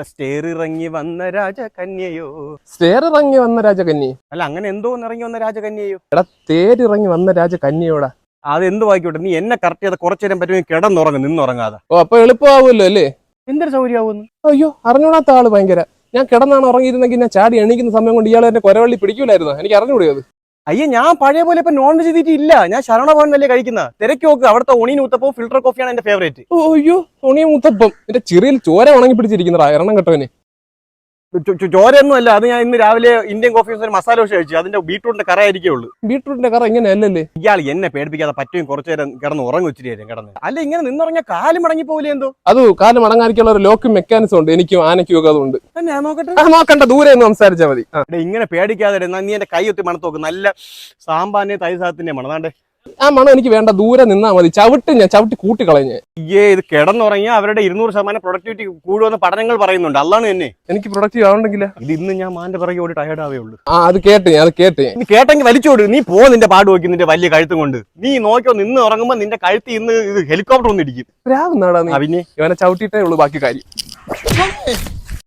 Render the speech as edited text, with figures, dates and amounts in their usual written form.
Stair ഇറങ്ങി വന്ന രാജകന്യയോ. Stair ഇറങ്ങി വന്ന രാജകന്യ അല്ല, അങ്ങനെ എന്തോ ഇറങ്ങി വന്ന രാജകന്യയോ. എടാ, തേരിറങ്ങി വന്ന രാജകന്യയോടാ. അത് എന്ത് വായിക്കോട്ടെ, നീ എന്നെ കറക്റ്റ് ചെയ്ത് കുറച്ചു നേരം പറ്റുമെങ്കിൽ കിടന്നുറങ്ങും, നിന്നുറങ്ങാതെ. ഓ, അപ്പൊ എളുപ്പമാവുമല്ലോ അല്ലേ? എന്തൊരു സൗകര്യമാവുന്നു. അയ്യോ, അറിഞ്ഞൂടാത്ത ആള് ഭയങ്കര. ഞാൻ കിടന്നാണ് ഉറങ്ങിയിരുന്നെങ്കിൽ ഞാൻ ചാടി എണീക്കുന്ന സമയം കൊണ്ട് ഇയാൾ എന്നെ കൊരവള്ളി പിടിക്കൂലായിരുന്നു. എനിക്ക് അറിഞ്ഞുകൂടിയത്. അയ്യോ, ഞാൻ പഴയ പോലെ ഇപ്പൊ നോൺ വെജ് തീറ്റി ഇല്ല. ഞാൻ ശരണഭവൻ അല്ലേ കഴിക്കുന്ന. തിരക്ക് നോക്ക്, അവിടുത്തെ ഒണിയും ഊത്തപ്പവും ഫിൽട്ടർ കോഫിയാണ് എന്റെ ഫേവറേറ്റ്. ഓ അയ്യോ, തുണിയും മുത്തപ്പം എന്റെ ചെറിയിൽ ചോര ഉണങ്ങി പിടിച്ചിരിക്കുന്നതാ എണ്ണം കെട്ടവന്. ചോരയൊന്നും അല്ല, അത് ഞാൻ ഇന്ന് രാവിലെ ഇന്ത്യൻ കോഫി ഒരു മസാല ദോശ കഴിച്ചു. അതിന്റെ ബീട്രൂട്ടിന്റെ കറ ആയിരിക്കേ ഉള്ളൂ. ബീട്രൂട്ടിന്റെ കറ ഇങ്ങനെ അല്ലല്ലേ? ഇയാൾ എന്നെ പേടിപ്പിക്കാതെ പറ്റും കുറച്ചു നേരം കിടന്ന് ഉറങ്ങും, ഇച്ചിരി നേരം കിടന്ന്. അല്ല, ഇങ്ങനെ നിന്നുറങ്ങിയ കാല് മടങ്ങി പോകില്ലേ എന്തോ. അത് കാല് മടങ്ങാനിക്കുള്ള ഒരു ലോക്ക് മെക്കാനിസം ഉണ്ട് എനിക്കും ആനയ്ക്കും ഒക്കെ. അതുകൊണ്ട് ഞാൻ നോക്കട്ടെ. നോക്കണ്ട, ദൂരെ ഒന്ന് സംസാരിച്ചാൽ മതി. ഇങ്ങനെ പേടിക്കാതെ നീ എന്റെ കൈ ഒത്തി മണത്ത് നോക്ക്. നല്ല സാമ്പാന്റെ തൈസാത്തിന്റെ മണതാണ്ടേ. ആ മണം എനിക്ക് വേണ്ട, ദൂരെ നിന്നാ മതി. ഞാൻ ചവിട്ടി കൂട്ടിക്കളഞ്ഞ്. ഇത് കിടന്നുറങ്ങിയ അവരുടെ 200% പ്രൊഡക്ടിവിറ്റി കൂടുമെന്ന് പഠനങ്ങൾ പറയുന്നുണ്ട്. അതാണ് തന്നെ എനിക്ക് പ്രൊഡക്റ്റീവ് ആവണ്ടെങ്കില് ഇത് ഇന്ന് ഞാൻ മാന്റെ പിറകെ ഓടി ടയർഡ് ആവേ ഉള്ളൂ. അത് കേട്ട് നീ കേട്ടെങ്കിൽ വലിച്ചോട്. നീ നിന്റെ പാട് നോക്കി, നിന്റെ വലിയ കഴുത്തും കൊണ്ട് നീ നോക്കിയോ. നിന്ന് ഉറങ്ങുമ്പോ നിന്റെ കഴുത്ത് ഇന്ന് ഇത് ഹെലികോപ്റ്റർ ഒന്നും ഇടിക്കും. രാവുന്നാടാ നീ. പിന്നെ ഇവനെ ചവിട്ടിയിട്ടേ ഉള്ളൂ ബാക്കി കാര്യം.